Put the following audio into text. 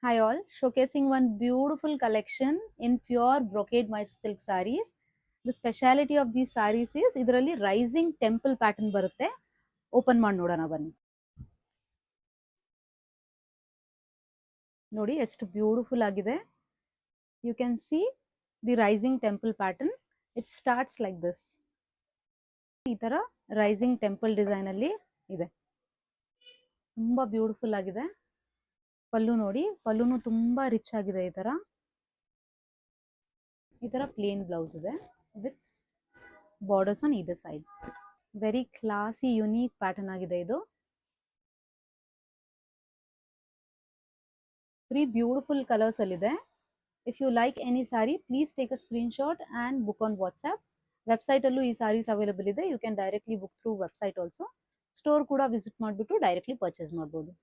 Hi all, showcasing one beautiful collection in pure brocade Mysore silk sarees. The speciality of these sarees is ಇದರಲ್ಲಿ rising temple pattern ಬರುತ್ತೆ. Open ಮಾಡಿ ನೋಡೋಣ ಬನ್ನಿ. ನೋಡಿ ಎಷ್ಟು beautiful ಆಗಿದೆ. You can see the rising temple pattern. It starts like this. ಈ ತರ rising temple design ಅಲ್ಲಿ ಇದೆ. ತುಂಬಾ ಬ್ಯೂಟಿಫುಲ್ ಆಗಿದೆ. ಪಲ್ಲು ನೋಡಿ, ಪಲ್ಲುನು ತುಂಬಾ ರಿಚ್ ಆಗಿದೆ. ಈ ತರ ಪ್ಲೇನ್ ಬ್ಲೌಸ್ ಇದೆ with borders on either side. Very classy unique pattern ಆಗಿದೆ ಇದು. 3 ಬ್ಯೂಟಿಫುಲ್ ಕಲರ್ಸ್ ಅಲ್ಲಿದೆ. If you like any sari please take a screenshot and book on WhatsApp. ವೆಬ್ಸೈಟಲ್ಲೂ ಈ ಸಾರೀಸ್ ಅವೈಲೇಬಲ್ ಇದೆ. You can directly book through website also. Store ಕೂಡ visit ಮಾಡಿಬಿಟ್ಟು directly purchase ಮಾಡ್ಬೋದು.